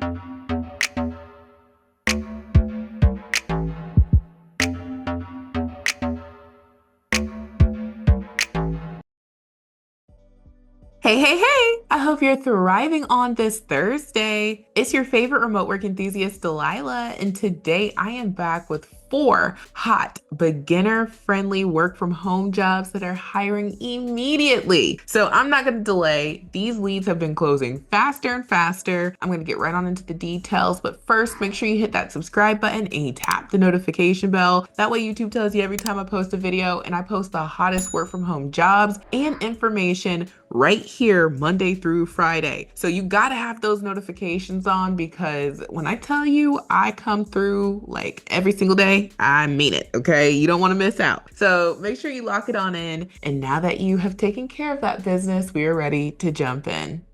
Hey, hey, hey! I hope you're thriving on this Thursday. It's your favorite remote work enthusiast, Delilah, and today I am back with four hot, beginner-friendly work from home jobs that are hiring immediately. So I'm not going to delay. These leads have been closing faster and faster. I'm going to get right on into the details, but first, make sure you hit that subscribe button and you tap the notification bell. That way, YouTube tells you every time I post a video, and I post the hottest work from home jobs and information right here Monday through Friday. So you got to have those notifications on, because when I tell you I come through like every single day, I mean it, okay? You don't want to miss out. So make sure you lock it on in. And now that you have taken care of that business, we are ready to jump in.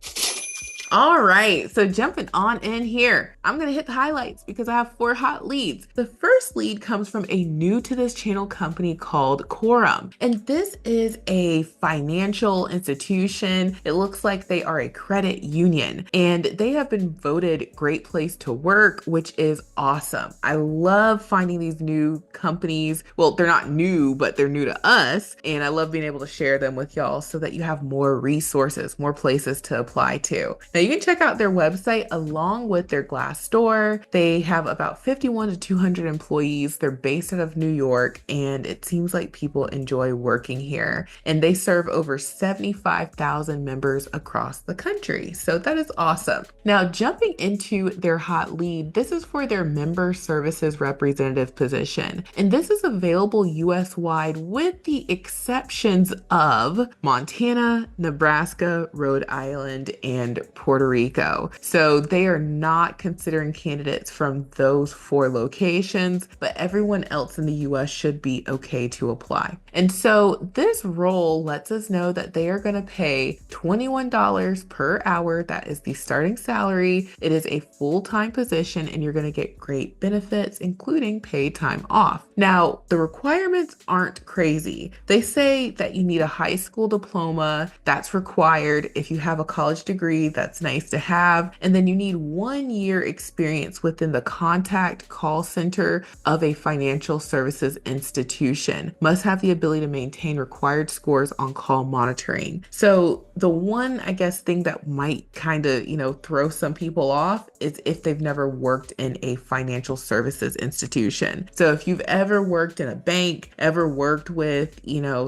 All right, so jumping on in here, I'm gonna hit the highlights because I have four hot leads. The first lead comes from a new to this channel company called Quorum, and this is a financial institution. It looks like they are a credit union, and they have been voted Great Place to Work, which is awesome. I love finding these new companies. Well, they're not new, but they're new to us, and I love being able to share them with y'all so that you have more resources, more places to apply to. Now, you can check out their website along with their Glassdoor. They have about 51 to 200 employees. They're based out of New York, and it seems like people enjoy working here. And they serve over 75,000 members across the country. So that is awesome. Now, jumping into their hot lead, this is for their member services representative position. And this is available US wide with the exceptions of Montana, Nebraska, Rhode Island, and Puerto Rico. So they are not considering candidates from those four locations, but everyone else in the US should be okay to apply. And so this role lets us know that they are going to pay $21 per hour. That is the starting salary. It is a full-time position, and you're going to get great benefits, including paid time off. Now, the requirements aren't crazy. They say that you need a high school diploma. That's required. If you have a college degree, that's nice to have. And then you need 1 year experience within the contact call center of a financial services institution. Must have the ability to maintain required scores on call monitoring. So the one, I guess, thing that might kind of, throw some people off is if they've never worked in a financial services institution. So if you've ever worked in a bank, ever worked with,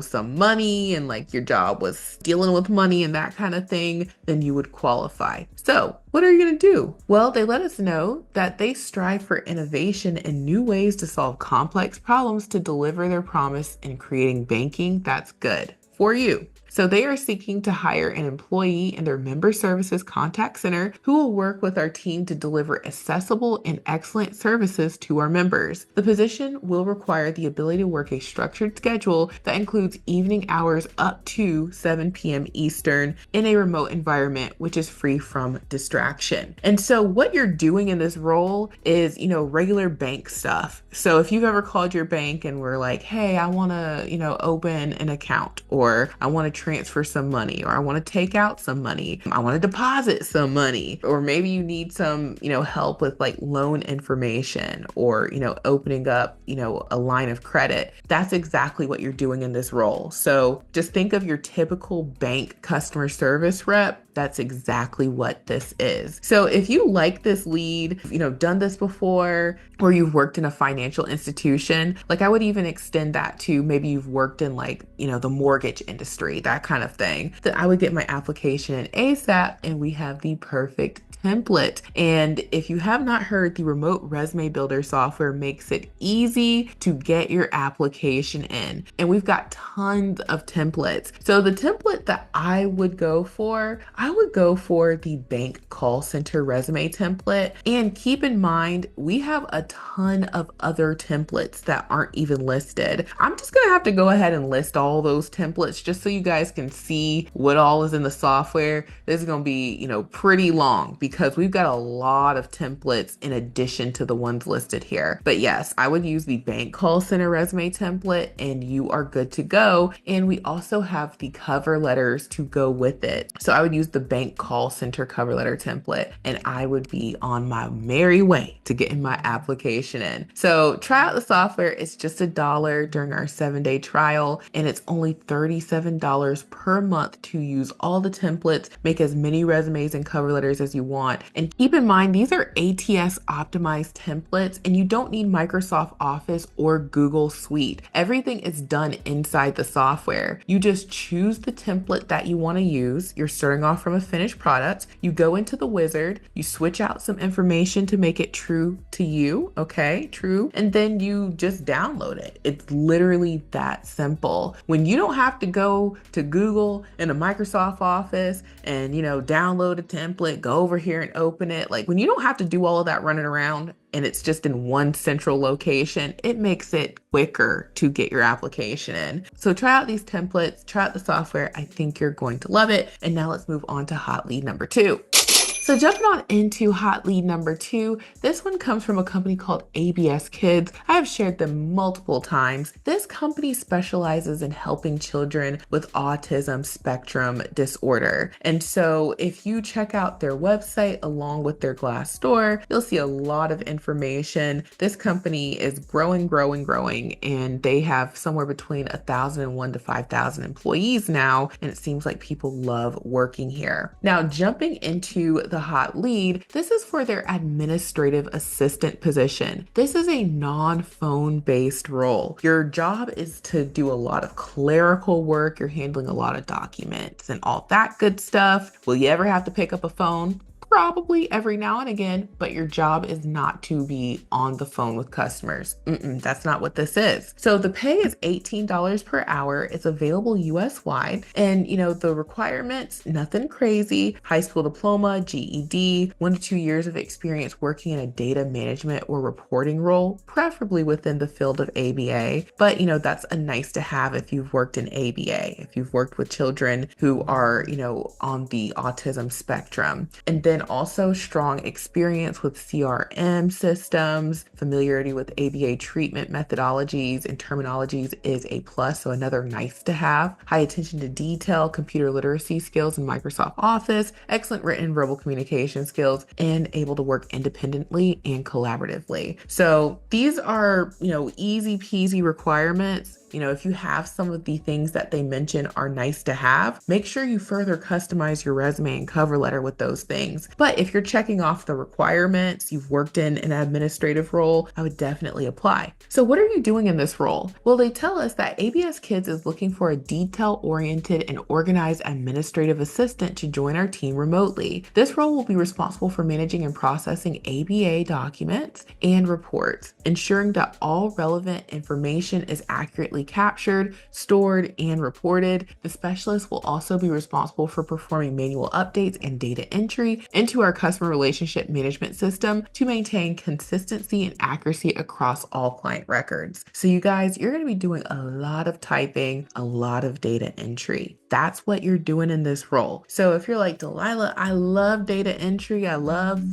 some money, and like your job was dealing with money and that kind of thing, then you would qualify. So what are you going to do? Well, they let us know that they strive for innovation and new ways to solve complex problems to deliver their promise in creating banking that's good for you. So they are seeking to hire an employee in their member services contact center who will work with our team to deliver accessible and excellent services to our members. The position will require the ability to work a structured schedule that includes evening hours up to 7 p.m. Eastern in a remote environment, which is free from distraction. And so what you're doing in this role is, regular bank stuff. So if you've ever called your bank and were like, hey, I want to, open an account, or I want to transfer some money, or I want to take out some money, I want to deposit some money, or maybe you need some, help with like loan information, or, opening up, a line of credit. That's exactly what you're doing in this role. So just think of your typical bank customer service rep. That's exactly what this is. So if you like this lead, done this before, or you've worked in a financial institution, like I would even extend that to maybe you've worked in like, the mortgage industry, that kind of thing, then I would get my application in ASAP, and we have the perfect template. And if you have not heard, the remote resume builder software makes it easy to get your application in. And we've got tons of templates. So the template that I would go for the bank call center resume template. And keep in mind, we have a ton of other templates that aren't even listed. I'm just gonna have to go ahead and list all those templates just so you guys can see what all is in the software. This is gonna be, pretty long because we've got a lot of templates in addition to the ones listed here. But yes, I would use the bank call center resume template and you are good to go. And we also have the cover letters to go with it. So I would use the bank call center cover letter template and I would be on my merry way to getting my application in. So try out the software. It's just $1 during our 7-day trial and it's only $37 per month to use all the templates, make as many resumes and cover letters as you want. And keep in mind, these are ATS optimized templates and you don't need Microsoft Office or Google Suite. Everything is done inside the software. You just choose the template that you want to use. You're starting off from a finished product. You go into the wizard, you switch out some information to make it true to you, okay? True. And then you just download it. It's literally that simple. When you don't have to go to Google and a Microsoft Office and, download a template, go over here and open it. Like when you don't have to do all of that running around and it's just in one central location, it makes it quicker to get your application in. So try out these templates, try out the software. I think you're going to love it. And now let's move on to hot lead number 2. So jumping on into hot lead number 2, this one comes from a company called ABS Kids. I have shared them multiple times. This company specializes in helping children with autism spectrum disorder. And so if you check out their website along with their Glassdoor, you'll see a lot of information. This company is growing, and they have somewhere between 1,001 to 5,000 employees now. And it seems like people love working here. Now, jumping into the hot lead, this is for their administrative assistant position. This is a non-phone based role. Your job is to do a lot of clerical work. You're handling a lot of documents and all that good stuff. Will you ever have to pick up a phone? Probably every now and again, but your job is not to be on the phone with customers. That's not what this is. So the pay is $18 per hour. It's available US wide. And the requirements, nothing crazy. High school diploma, GED, 1 to 2 years of experience working in a data management or reporting role, preferably within the field of ABA. But that's a nice to have if you've worked in ABA, if you've worked with children who are, on the autism spectrum. And then also strong experience with CRM systems, familiarity with ABA treatment methodologies and terminologies is a plus, so another nice to have. High attention to detail, computer literacy skills in Microsoft Office, excellent written and verbal communication skills, and able to work independently and collaboratively. So these are, easy peasy requirements. If you have some of the things that they mention are nice to have, make sure you further customize your resume and cover letter with those things. But if you're checking off the requirements, you've worked in an administrative role, I would definitely apply. So what are you doing in this role? Well, they tell us that ABS Kids is looking for a detail-oriented and organized administrative assistant to join our team remotely. This role will be responsible for managing and processing ABA documents and reports, ensuring that all relevant information is accurately captured, stored, and reported. The specialist will also be responsible for performing manual updates and data entry into our customer relationship management system to maintain consistency and accuracy across all client records. So you guys, you're going to be doing a lot of typing, a lot of data entry. That's what you're doing in this role. So if you're like, Delilah, I love data entry, I love,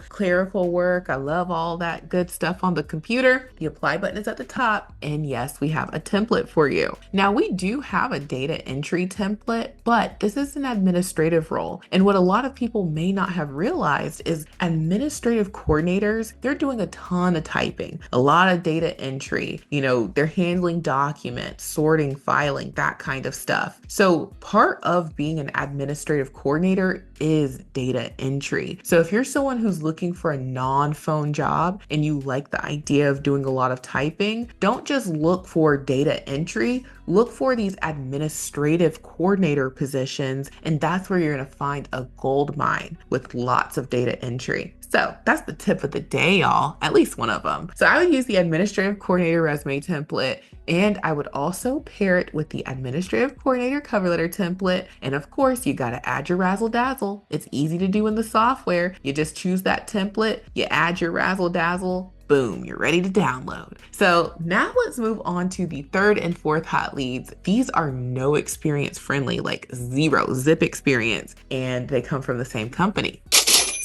clerical work, I love all that good stuff on the computer, the apply button is at the top. And yes, we have a template for you. Now we do have a data entry template, but this is an administrative role. And what a lot of people may not have realized is administrative coordinators, they're doing a ton of typing, a lot of data entry, they're handling documents, sorting, filing, that kind of stuff. So part of being an administrative coordinator is data entry. So if you're someone who's looking for a non-phone job and you like the idea of doing a lot of typing, don't just look for data entry, look for these administrative coordinator positions, and that's where you're going to find a gold mine with lots of data entry. So that's the tip of the day, y'all, at least one of them. So I would use the administrative coordinator resume template, and I would also pair it with the administrative coordinator cover letter template. And of course, you got to add your razzle dazzle. It's easy to do in the software. You just choose that template, you add your razzle dazzle, boom, you're ready to download. So now let's move on to the third and fourth hot leads. These are no experience friendly, like zero zip experience, and they come from the same company.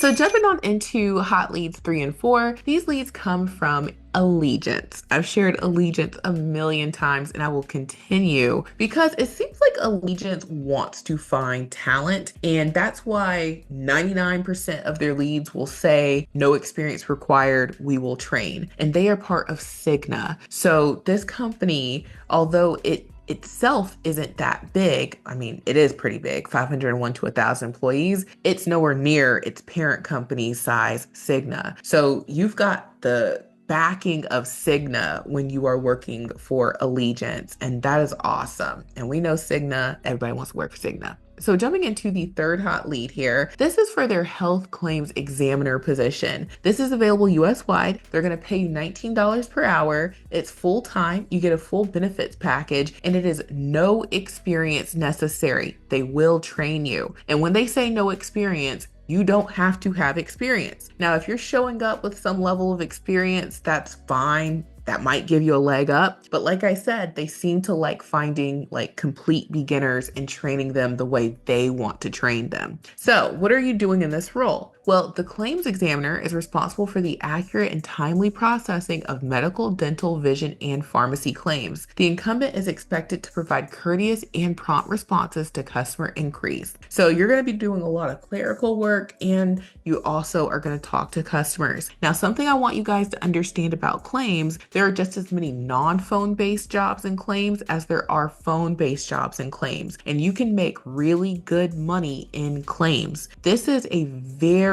So jumping on into hot leads 3 and 4, these leads come from Allegiance. I've shared Allegiance a million times and I will continue because it seems like Allegiance wants to find talent. And that's why 99% of their leads will say no experience required, we will train. And they are part of Cigna. So this company, although it itself isn't that big. I mean, it is pretty big, 501 to 1,000 employees. It's nowhere near its parent company size, Cigna. So you've got the backing of Cigna when you are working for Allegiance, and that is awesome. And we know Cigna, everybody wants to work for Cigna. So jumping into the third hot lead here, this is for their health claims examiner position. This is available US wide. They're going to pay you $19 per hour. It's full time. You get a full benefits package and it is no experience necessary. They will train you. And when they say no experience, you don't have to have experience. Now, if you're showing up with some level of experience, that's fine. That might give you a leg up. But like I said, they seem to like finding like complete beginners and training them the way they want to train them. So what are you doing in this role? Well, the claims examiner is responsible for the accurate and timely processing of medical, dental, vision, and pharmacy claims. The incumbent is expected to provide courteous and prompt responses to customer inquiries. So you're going to be doing a lot of clerical work and you also are going to talk to customers. Now, something I want you guys to understand about claims, there are just as many non-phone based jobs in claims as there are phone based jobs in claims, and you can make really good money in claims. This is a very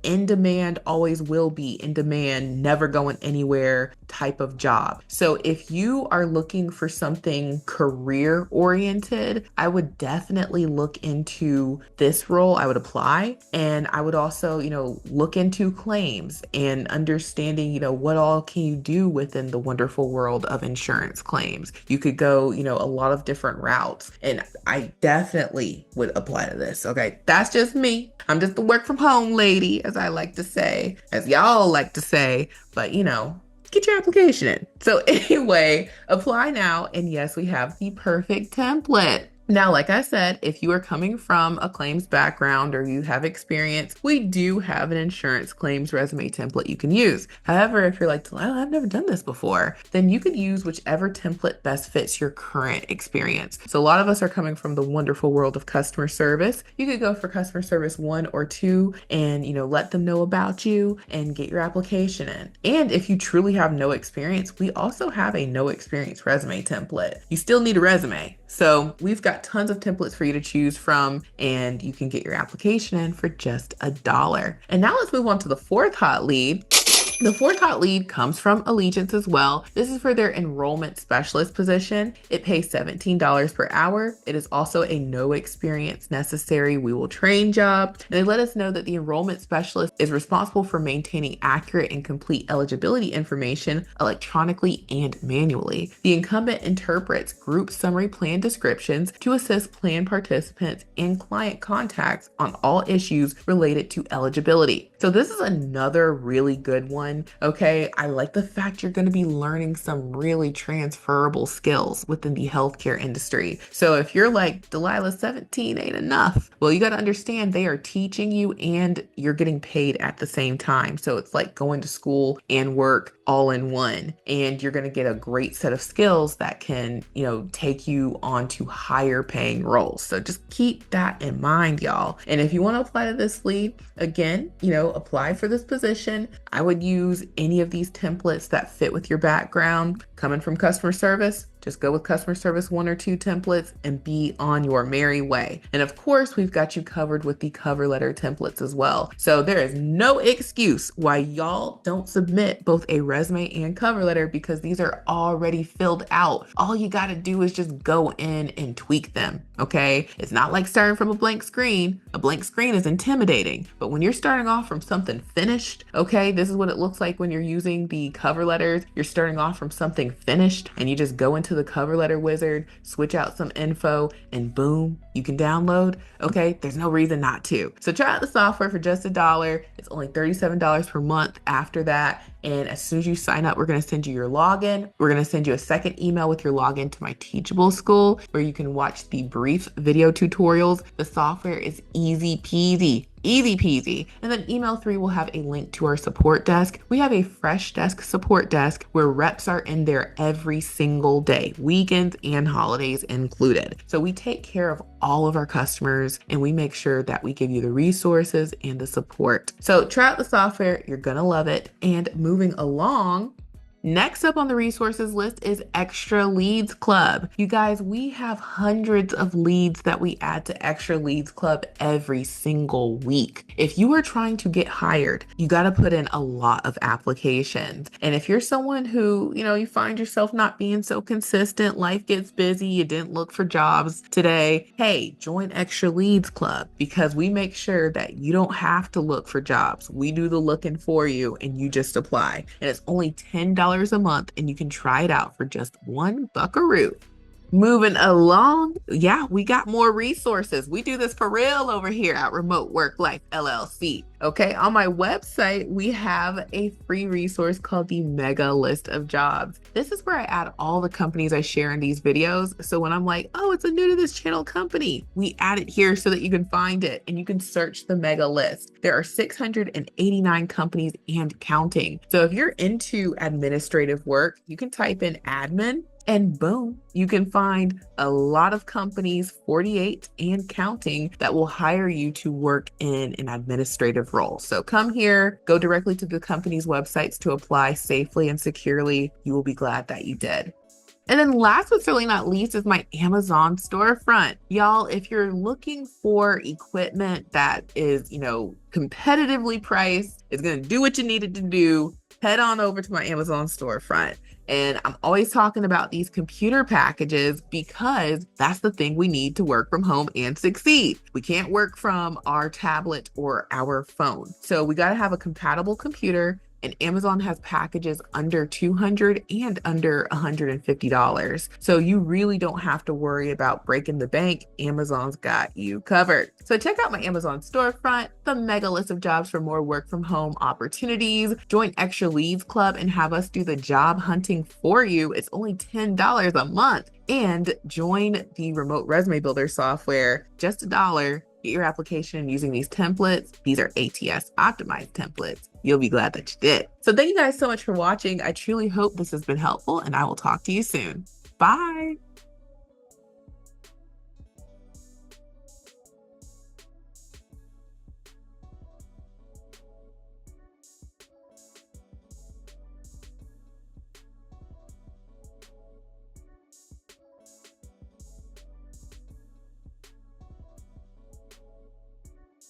in demand, always will be in demand, never going anywhere type of job. So if you are looking for something career oriented, I would definitely look into this role. I would apply, and I would also, look into claims and understanding, what all can you do within the wonderful world of insurance claims. You could go, a lot of different routes, and I definitely would apply to this. Okay. That's just me. I'm just the work from home lady, as I like to say, as y'all like to say, but get your application in. So anyway, apply now. And yes, we have the perfect template. Now, like I said, if you are coming from a claims background or you have experience, we do have an insurance claims resume template you can use. However, if you're like, Delilah, I've never done this before, then you could use whichever template best fits your current experience. So a lot of us are coming from the wonderful world of customer service. You could go for customer service 1 or 2 and, let them know about you and get your application in. And if you truly have no experience, we also have a no experience resume template. You still need a resume. So we've got tons of templates for you to choose from, and you can get your application in for just $1. And now let's move on to the fourth hot lead. The fourth hot lead comes from Allegiance as well. This is for their enrollment specialist position. It pays $17 per hour. It is also a no experience necessary, we will train job. And they let us know that the enrollment specialist is responsible for maintaining accurate and complete eligibility information electronically and manually. The incumbent interprets group summary plan descriptions to assist plan participants and client contacts on all issues related to eligibility. So this is another really good one. Okay, I like the fact you're going to be learning some really transferable skills within the healthcare industry. So if you're like, Delilah, 17 ain't enough, well, you got to understand they are teaching you and you're getting paid at the same time. So it's like going to school and work all in one, and you're going to get a great set of skills that can, take you on to higher paying roles. So just keep that in mind, y'all. And if you want to apply to this lead, again, apply for this position. I would use any of these templates that fit with your background. Coming from customer service, just go with customer service 1 or 2 templates and be on your merry way. And of course, we've got you covered with the cover letter templates as well. So there is no excuse why y'all don't submit both a resume and cover letter, because these are already filled out. All you got to do is just go in and tweak them. Okay. It's not like starting from a blank screen. A blank screen is intimidating, but when you're starting off from something finished, okay, this is what it looks like when you're using the cover letters. You're starting off from something finished and you just go into the cover letter wizard, switch out some info, and boom, you can download. Okay, there's no reason not to. So try out the software for just $1. It's only $37 per month after that. And as soon as you sign up, we're going to send you your login. We're going to send you a second email with your login to my Teachable School, where you can watch the brief video tutorials. The software is easy peasy. Easy peasy. And then email 3 will have a link to our support desk. We have a fresh desk support desk where reps are in there every single day, weekends and holidays included. So we take care of all of our customers and we make sure that we give you the resources and the support. So try out the software, you're gonna love it. And moving along, next up on the resources list is Extra Leads Club. You guys, we have hundreds of leads that we add to Extra Leads Club every single week. If you are trying to get hired, you got to put in a lot of applications. And if you're someone who, you find yourself not being so consistent, life gets busy, you didn't look for jobs today, hey, join Extra Leads Club because we make sure that you don't have to look for jobs. We do the looking for you and you just apply. And it's only $10 a month and you can try it out for just $1. Moving along, yeah, we got more resources. We do this for real over here at Remote Work Life LLC. Okay, on my website, we have a free resource called the Mega List of Jobs. This is where I add all the companies I share in these videos. So when I'm like, oh, it's a new to this channel company, we add it here so that you can find it and you can search the mega list. There are 689 companies and counting. So if you're into administrative work, you can type in admin and boom, you can find a lot of companies, 48 and counting, that will hire you to work in an administrative role. So come here, go directly to the company's websites to apply safely and securely. You will be glad that you did. And then last but certainly not least is my Amazon storefront. Y'all, if you're looking for equipment that is, competitively priced, is going to do what you need it to do, head on over to my Amazon storefront. And I'm always talking about these computer packages because that's the thing we need to work from home and succeed. We can't work from our tablet or our phone. So we got to have a compatible computer. And Amazon has packages under $200 and under $150. So you really don't have to worry about breaking the bank. Amazon's got you covered. So check out my Amazon storefront, the mega list of jobs for more work from home opportunities. Join Extra Leads Club and have us do the job hunting for you. It's only $10 a month. And join the Remote Resume Builder software, just $1. Get your application using these templates. These are ATS optimized templates. You'll be glad that you did. So thank you guys so much for watching. I truly hope this has been helpful and I will talk to you soon. Bye.